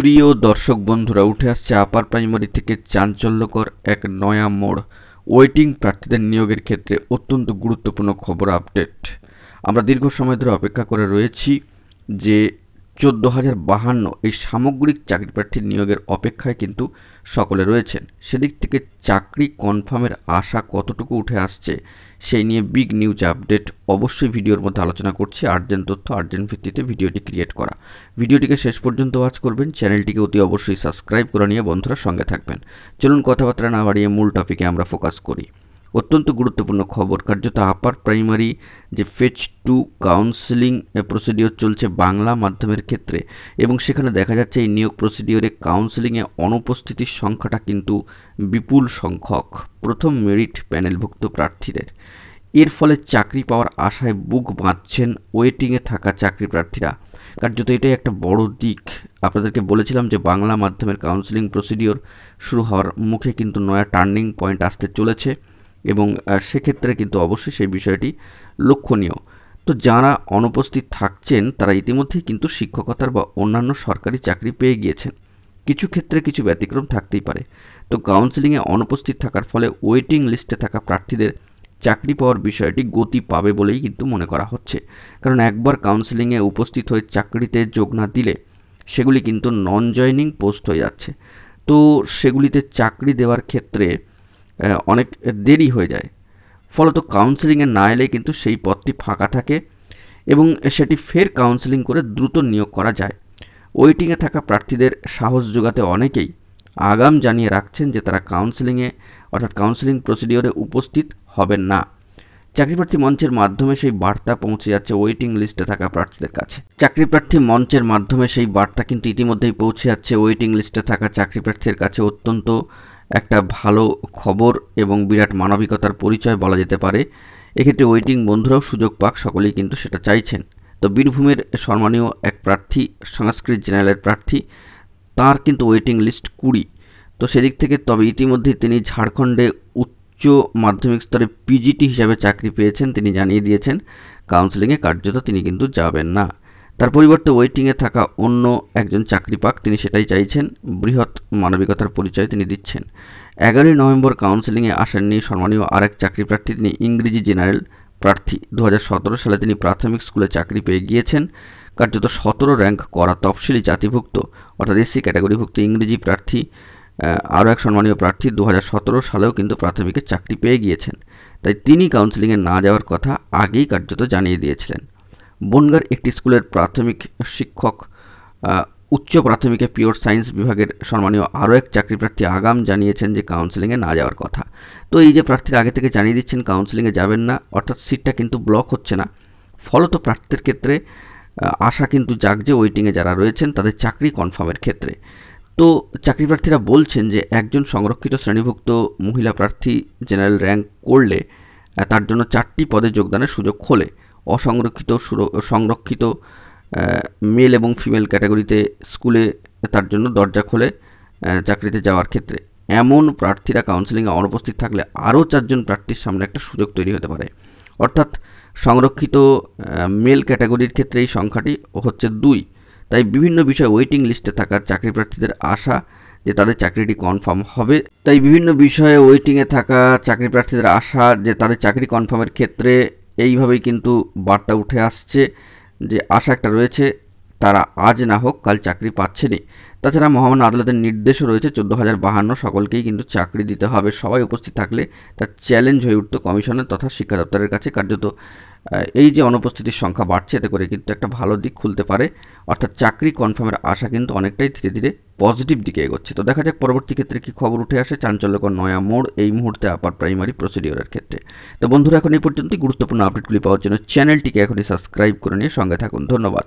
প্রিয় দর্শক বন্ধুরা, উঠে আসছে আপার প্রাইমারি থেকে চাঞ্চল্যকর এক নয়া মোড়। ওয়েটিং প্রার্থীদের নিয়োগের ক্ষেত্রে অত্যন্ত গুরুত্বপূর্ণ খবর আপডেট। আমরা দীর্ঘ সময় ধরে অপেক্ষা করে রয়েছি যে 14,052 এই সামগ্রিক চাকরি প্রার্থীর নিয়োগের অপেক্ষায় কিন্তু সকলে রয়েছেন। সেদিক থেকে চাকরি কনফার্মের আশা কতটুকু উঠে আসছে সেই নিয়ে বিগ নিউজ আপডেট অবশ্যই ভিডিওর মধ্যে আলোচনা করছি। আর্জেন্ট তথ্য আর্জেন্ট ভিত্তিতে ভিডিওটি ক্রিয়েট করা। ভিডিওটিকে শেষ পর্যন্ত ওয়াচ করবেন, চ্যানেলটিকে অতি অবশ্যই সাবস্ক্রাইব করে নিয়ে বন্ধুরা সঙ্গে থাকবেন। চলুন কথাবার্তা না বাড়িয়ে মূল টপিকে আমরা ফোকাস করি। অত্যন্ত গুরুত্বপূর্ণ খবর, কার্যত আপার প্রাইমারি যে ফেজ 2 কাউন্সেলিং প্রসিডিওর চলছে বাংলা মাধ্যমের ক্ষেত্রে, এবং সেখানে দেখা যাচ্ছে এই নিয়োগ প্রসিডিওরে কাউন্সেলিংয়ে অনুপস্থিতির সংখ্যাটা কিন্তু বিপুল সংখ্যক প্রথম মেরিট প্যানেলভুক্ত প্রার্থীদের। এর ফলে চাকরি পাওয়ার আশায় বুক বাঁধছেন ওয়েটিংয়ে থাকা চাকরি প্রার্থীরা। কার্যত এটাই একটা বড় দিক। আপনাদেরকে বলেছিলাম যে বাংলা মাধ্যমের কাউন্সেলিং প্রসিডিওর শুরু হওয়ার মুখে কিন্তু নয়া টার্নিং পয়েন্ট আসতে চলেছে, এবং সেক্ষেত্রে কিন্তু অবশ্যই সেই বিষয়টি লক্ষণীয়। তো যারা অনুপস্থিত থাকছেন তারা ইতিমধ্যেই কিন্তু শিক্ষকতার বা অন্যান্য সরকারি চাকরি পেয়ে গিয়েছেন। কিছু ক্ষেত্রে কিছু ব্যতিক্রম থাকতেই পারে। তো কাউন্সেলিংয়ে অনুপস্থিত থাকার ফলে ওয়েটিং লিস্টে থাকা প্রার্থীদের চাকরি পাওয়ার বিষয়টি গতি পাবে বলেই কিন্তু মনে করা হচ্ছে। কারণ একবার কাউন্সেলিংয়ে উপস্থিত হয়ে চাকরিতে যোগ না দিলে সেগুলি কিন্তু নন জয়নিং পোস্ট হয়ে যাচ্ছে। তো সেগুলিতে চাকরি দেওয়ার ক্ষেত্রে অনেক দেরি হয়ে যায়। ফলত কাউন্সেলিংয়ে না এলে কিন্তু সেই পদটি ফাঁকা থাকে এবং সেটি ফের কাউন্সেলিং করে দ্রুত নিয়োগ করা যায়। ওয়েটিংয়ে থাকা প্রার্থীদের সাহস যোগাতে অনেকেই আগাম জানিয়ে রাখছেন যে তারা কাউন্সেলিংয়ে অর্থাৎ কাউন্সেলিং প্রসিডিওরে উপস্থিত হবেন না। চাকরিপ্রার্থী মঞ্চের মাধ্যমে সেই বার্তা পৌঁছে যাচ্ছে ওয়েটিং লিস্টে থাকা প্রার্থীদের কাছে। চাকরিপ্রার্থী মঞ্চের মাধ্যমে সেই বার্তা কিন্তু ইতিমধ্যেই পৌঁছে যাচ্ছে ওয়েটিং লিস্টে থাকা চাকরিপ্রার্থীর কাছে। অত্যন্ত একটা ভালো খবর এবং বিরাট মানবিকতার পরিচয় বলা যেতে পারে। এক্ষেত্রে ওয়েটিং বন্ধুরাও সুযোগ পাক, সকলেই কিন্তু সেটা চাইছেন। তো বীরভূমের সম্মানীয় এক প্রার্থী, সংস্কৃত জেনারেলের প্রার্থী, তার কিন্তু ওয়েটিং লিস্ট 20। তো সেদিক থেকে তবে ইতিমধ্যেই তিনি ঝাড়খণ্ডে উচ্চ মাধ্যমিক স্তরে পিজিটি হিসাবে চাকরি পেয়েছেন। তিনি জানিয়ে দিয়েছেন কাউন্সেলিংয়ে কার্যত তিনি কিন্তু যাবেন না। তার পরিবর্তে ওয়েটিংয়ে থাকা অন্য একজন চাকরি পাক, তিনি সেটাই চাইছেন। বৃহৎ মানবিকতার পরিচয় তিনি দিচ্ছেন। 11ই নভেম্বর কাউন্সেলিংয়ে আসেননি সম্মানীয় আরেক চাকরি প্রার্থী, তিনি ইংরেজি জেনারেল প্রার্থী। 2017 সালে তিনি প্রাথমিক স্কুলে চাকরি পেয়ে গিয়েছেন। কার্যত 17 র্যাঙ্ক করা তফসিলি জাতিভুক্ত অর্থাৎ এসসি ক্যাটাগরিভুক্ত ইংরেজি প্রার্থী আরও এক সম্মানীয় প্রার্থী 2017 সালেও কিন্তু প্রাথমিকে চাকরি পেয়ে গিয়েছেন। তাই তিনি কাউন্সেলিংয়ে না যাওয়ার কথা আগেই কার্যত জানিয়ে দিয়েছিলেন। বনগাঁর একটি স্কুলের প্রাথমিক শিক্ষক, উচ্চ প্রাথমিকে পিওর সায়েন্স বিভাগের সম্মানীয় আরও এক চাকরি প্রার্থী আগাম জানিয়েছেন যে কাউন্সেলিংয়ে না যাওয়ার কথা। তো এই যে প্রার্থীরা আগে থেকে জানিয়ে দিচ্ছেন কাউন্সেলিংয়ে যাবেন না, অর্থাৎ সিটটা কিন্তু ব্লক হচ্ছে না। ফলত প্রার্থীর ক্ষেত্রে আশা কিন্তু জাগছে ওয়েটিংয়ে যারা রয়েছেন তাদের চাকরি কনফার্মের ক্ষেত্রে। তো চাকরি প্রার্থীরা বলছেন যে একজন সংরক্ষিত শ্রেণীভুক্ত মহিলা প্রার্থী জেনারেল র্যাঙ্ক করলে তার জন্য 4টি পদে যোগদানের সুযোগ খোলে। অসংরক্ষিত সংরক্ষিত মেল এবং ফিমেল ক্যাটাগরিতে স্কুলে তার জন্য দরজা খোলে চাকরিতে যাওয়ার ক্ষেত্রে। এমন প্রার্থীরা কাউন্সেলিংয়ে অনুপস্থিত থাকলে আরও 4 জন প্রার্থীর সামনে একটা সুযোগ তৈরি হতে পারে। অর্থাৎ সংরক্ষিত মেল ক্যাটাগরির ক্ষেত্রে এই সংখ্যাটি হচ্ছে 2। তাই বিভিন্ন বিষয়ে ওয়েটিং লিস্টে থাকা চাকরি প্রার্থীদের আশা যে তাদের চাকরিটি কনফার্ম হবে। তাই বিভিন্ন বিষয়ে ওয়েটিংয়ে থাকা চাকরি প্রার্থীদের আশা যে তাদের চাকরি কনফার্মের ক্ষেত্রে এইভাবেই কিন্তু বার্তা উঠে আসছে যে আশা একটা রয়েছে, তারা আজ না হোক কাল চাকরি পাচ্ছেনই। তাছাড়া মহামান্য আদালতের নির্দেশও রয়েছে 14,052 সকলকেই কিন্তু চাকরি দিতে হবে। সবাই উপস্থিত থাকলে তার চ্যালেঞ্জ হয়ে উঠত কমিশনের তথা শিক্ষা দপ্তরের কাছে। কার্যত এই যে অনুপস্থিতির সংখ্যা বাড়ছে, এতে করে কিন্তু একটা ভালো দিক খুলতে পারে। অর্থাৎ চাকরি কনফার্মের আশা কিন্তু অনেকটাই ধীরে ধীরে পজিটিভ দিকে এগোচ্ছে। তো দেখা যাক পরবর্তী ক্ষেত্রে কী খবর উঠে আসে। চাঞ্চল্যকর নয়া মোড় এই মুহূর্তে আপার প্রাইমারি প্রসিডিওরের ক্ষেত্রে। তো বন্ধুরা, এখন এই পর্যন্তই। গুরুত্বপূর্ণ আপডেটগুলি পাওয়ার জন্য চ্যানেলটিকে এখনই সাবস্ক্রাইব করে নিয়ে সঙ্গে থাকুন। ধন্যবাদ।